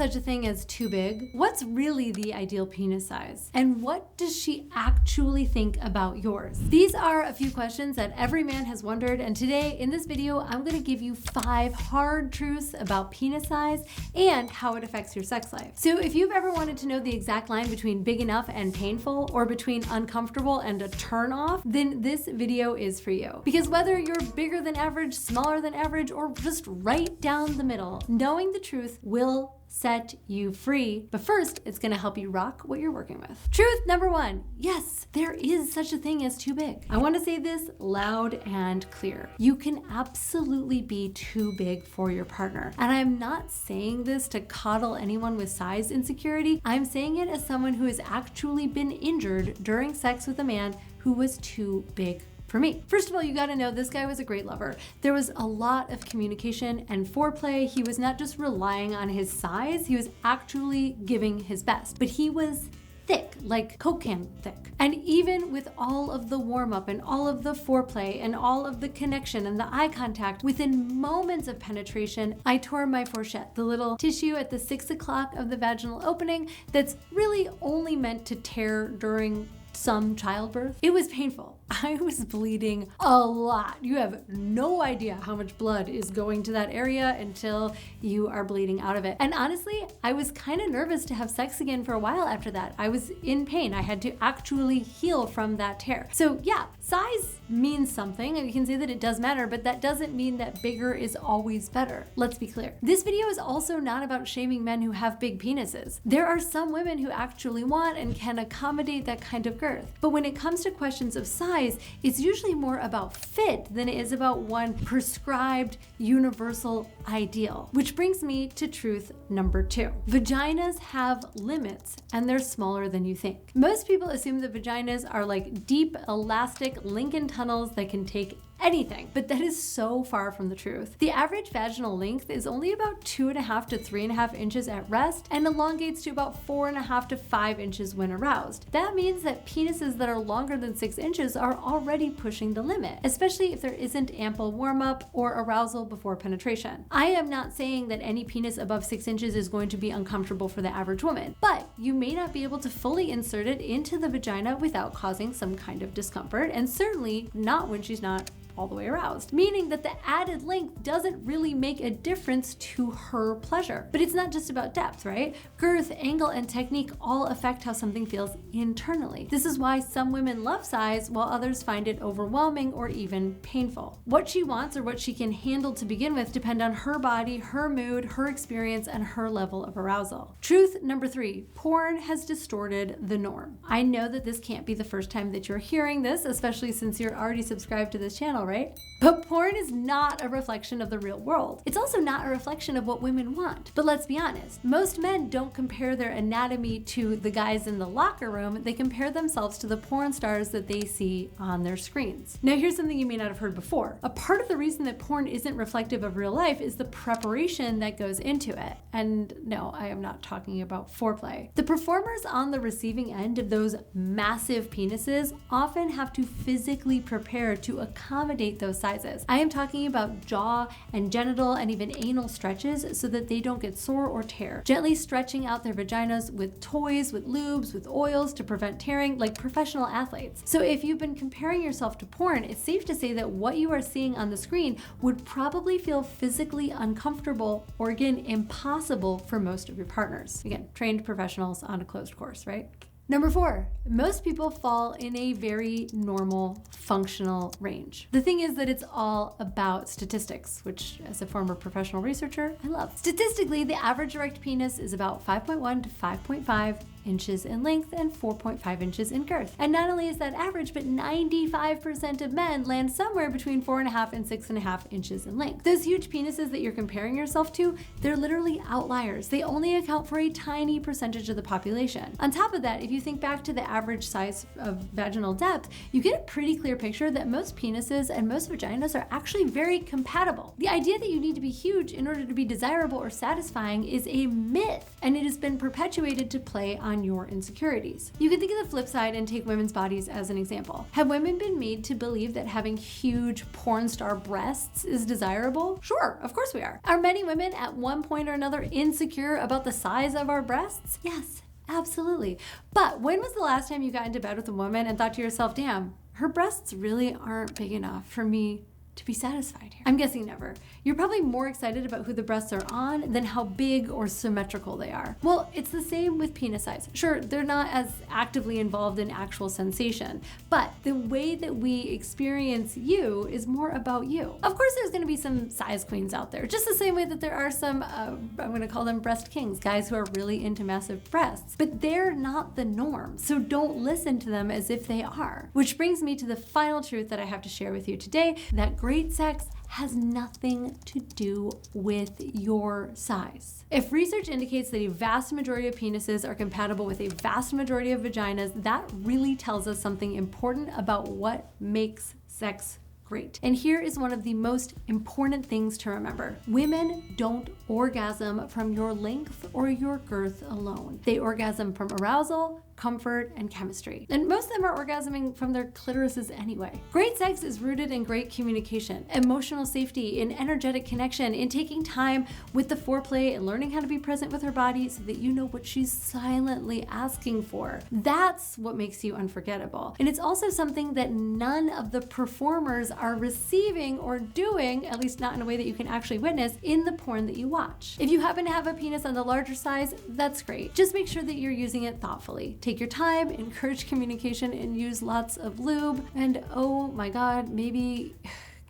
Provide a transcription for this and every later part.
such a thing as too big? What's really the ideal penis size? And what does she actually think about yours? These are a few questions that every man has wondered, and today in this video, I'm gonna give you 5 hard truths about penis size and how it affects your sex life. So if you've ever wanted to know the exact line between big enough and painful, or between uncomfortable and a turn off, then this video is for you. Because whether you're bigger than average, smaller than average, or just right down the middle, knowing the truth will set you free. But first, it's gonna help you rock what you're working with. Truth number 1, yes, there is such a thing as too big. I wanna say this loud and clear. You can absolutely be too big for your partner. And I'm not saying this to coddle anyone with size insecurity. I'm saying it as someone who has actually been injured during sex with a man who was too big for me. First of all, you gotta know this guy was a great lover. There was a lot of communication and foreplay. He was not just relying on his size, he was actually giving his best. But he was thick, like Coke can thick. And even with all of the warm up and all of the foreplay and all of the connection and the eye contact, within moments of penetration, I tore my fourchette, the little tissue at the 6 o'clock of the vaginal opening that's really only meant to tear during some childbirth. It was painful. I was bleeding a lot. You have no idea how much blood is going to that area until you are bleeding out of it. And honestly, I was kind of nervous to have sex again for a while after that. I was in pain. I had to actually heal from that tear. So yeah, size means something, and you can say that it does matter, but that doesn't mean that bigger is always better. Let's be clear. This video is also not about shaming men who have big penises. There are some women who actually want and can accommodate that kind of girth. But when it comes to questions of size, it's usually more about fit than it is about one prescribed universal ideal. Which brings me to truth number 2. Vaginas have limits and they're smaller than you think. Most people assume that vaginas are like deep, elastic Lincoln tunnels that can take anything, but that is so far from the truth. The average vaginal length is only about 2.5 to 3.5 inches at rest and elongates to about 4.5 to 5 inches when aroused. That means that penises that are longer than 6 inches are already pushing the limit, especially if there isn't ample warm-up or arousal before penetration. I am not saying that any penis above 6 inches is going to be uncomfortable for the average woman, but you may not be able to fully insert it into the vagina without causing some kind of discomfort, and certainly not when she's not all the way aroused, meaning that the added length doesn't really make a difference to her pleasure. But it's not just about depth, right? Girth, angle, and technique all affect how something feels internally. This is why some women love size while others find it overwhelming or even painful. What she wants or what she can handle to begin with depend on her body, her mood, her experience, and her level of arousal. Truth number 3, porn has distorted the norm. I know that this can't be the first time that you're hearing this, especially since you're already subscribed to this channel, right? But porn is not a reflection of the real world. It's also not a reflection of what women want. But let's be honest, most men don't compare their anatomy to the guys in the locker room. They compare themselves to the porn stars that they see on their screens. Now, here's something you may not have heard before. A part of the reason that porn isn't reflective of real life is the preparation that goes into it. And no, I am not talking about foreplay. The performers on the receiving end of those massive penises often have to physically prepare to accommodate those sizes. I am talking about jaw and genital and even anal stretches so that they don't get sore or tear. Gently stretching out their vaginas with toys, with lubes, with oils to prevent tearing, like professional athletes. So if you've been comparing yourself to porn, it's safe to say that what you are seeing on the screen would probably feel physically uncomfortable or again, impossible for most of your partners. Again, trained professionals on a closed course, right? Number 4, most people fall in a very normal, functional range. The thing is that it's all about statistics, which as a former professional researcher, I love. Statistically, the average erect penis is about 5.1 to 5.5 inches in length and 4.5 inches in girth. And not only is that average, but 95% of men land somewhere between 4.5 and 6.5 inches in length. Those huge penises that you're comparing yourself to, they're literally outliers. They only account for a tiny percentage of the population. On top of that, if you think back to the average size of vaginal depth, you get a pretty clear picture that most penises and most vaginas are actually very compatible. The idea that you need to be huge in order to be desirable or satisfying is a myth, and it has been perpetuated to play on on your insecurities. You can think of the flip side and take women's bodies as an example. Have women been made to believe that having huge porn star breasts is desirable? Sure, of course we are. Are many women at one point or another insecure about the size of our breasts? Yes, absolutely. But when was the last time you got into bed with a woman and thought to yourself, damn, her breasts really aren't big enough for me to be satisfied here? I'm guessing never. You're probably more excited about who the breasts are on than how big or symmetrical they are. Well, it's the same with penis size. Sure, they're not as actively involved in actual sensation, but the way that we experience you is more about you. Of course, there's gonna be some size queens out there, just the same way that there are some, I'm gonna call them breast kings, guys who are really into massive breasts, but they're not the norm. So don't listen to them as if they are. Which brings me to the final truth that I have to share with you today, that great sex has nothing to do with your size. If research indicates that a vast majority of penises are compatible with a vast majority of vaginas, that really tells us something important about what makes sex great. And here is one of the most important things to remember. Women don't orgasm from your length or your girth alone. They orgasm from arousal, comfort, and chemistry. And most of them are orgasming from their clitorises anyway. Great sex is rooted in great communication, emotional safety, in energetic connection, in taking time with the foreplay and learning how to be present with her body so that you know what she's silently asking for. That's what makes you unforgettable. And it's also something that none of the performers are receiving or doing, at least not in a way that you can actually witness, in the porn that you watch. If you happen to have a penis on the larger size, that's great. Just make sure that you're using it thoughtfully. Take your time, encourage communication, and use lots of lube. And oh my God, maybe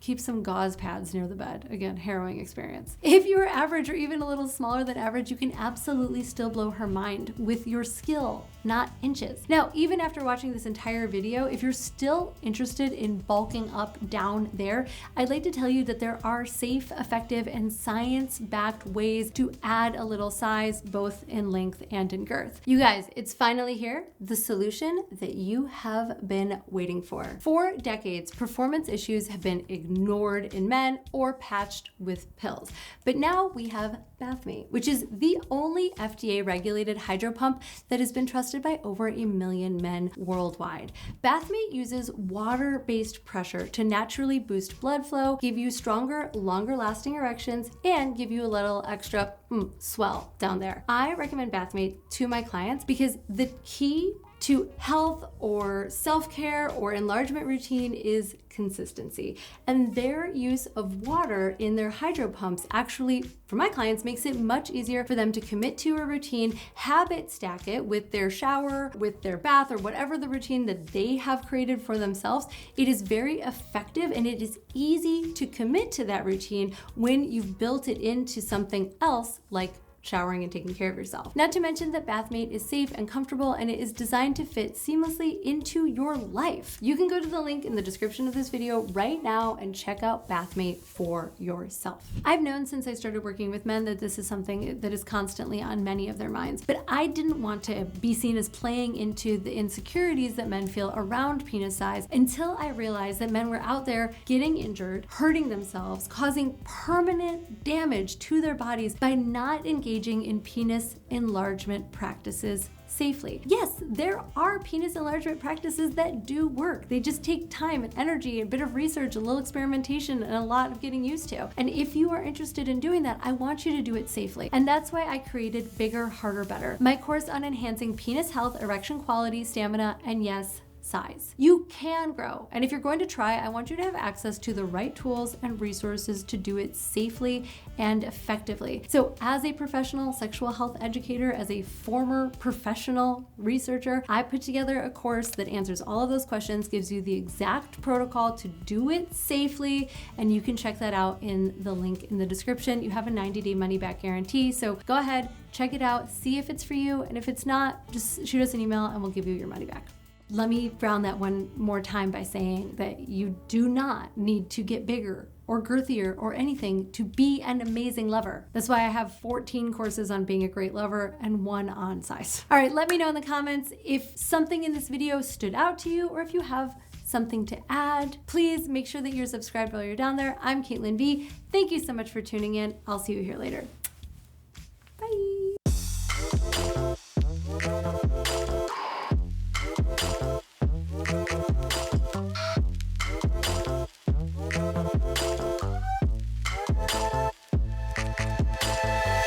keep some gauze pads near the bed. Again, harrowing experience. If you're average or even a little smaller than average, you can absolutely still blow her mind with your skill, not inches. Now, even after watching this entire video, if you're still interested in bulking up down there, I'd like to tell you that there are safe, effective, and science-backed ways to add a little size, both in length and in girth. You guys, it's finally here, the solution that you have been waiting for. For decades, performance issues have been ignored in men or patched with pills. But now we have Bathmate, which is the only FDA-regulated hydro pump that has been trusted by over 1 million men worldwide. Bathmate uses water-based pressure to naturally boost blood flow, give you stronger, longer-lasting erections, and give you a little extra swell down there. I recommend Bathmate to my clients because the key to health or self-care or enlargement routine is consistency. And their use of water in their hydro pumps actually, for my clients, makes it much easier for them to commit to a routine, habit stack it with their shower, with their bath, or whatever the routine that they have created for themselves. It is very effective and it is easy to commit to that routine when you've built it into something else like showering and taking care of yourself. Not to mention that Bathmate is safe and comfortable, and it is designed to fit seamlessly into your life. You can go to the link in the description of this video right now and check out Bathmate for yourself. I've known since I started working with men that this is something that is constantly on many of their minds, but I didn't want to be seen as playing into the insecurities that men feel around penis size until I realized that men were out there getting injured, hurting themselves, causing permanent damage to their bodies by not engaging in penis enlargement practices safely. Yes, there are penis enlargement practices that do work. They just take time and energy, a bit of research, a little experimentation, and a lot of getting used to. And if you are interested in doing that, I want you to do it safely. And that's why I created Bigger, Harder, Better, my course on enhancing penis health, erection quality, stamina, and yes, size. You can grow. And if you're going to try, I want you to have access to the right tools and resources to do it safely and effectively. So as a professional sexual health educator, as a former professional researcher, I put together a course that answers all of those questions, gives you the exact protocol to do it safely, and you can check that out in the link in the description. You have a 90-day money-back guarantee, so go ahead, check it out, see if it's for you, and if it's not, just shoot us an email and we'll give you your money back. Let me round that one more time by saying that you do not need to get bigger or girthier or anything to be an amazing lover. That's why I have 14 courses on being a great lover and 1 on size. All right, let me know in the comments if something in this video stood out to you or if you have something to add. Please make sure that you're subscribed while you're down there. I'm Caitlin V. Thank you so much for tuning in. I'll see you here later.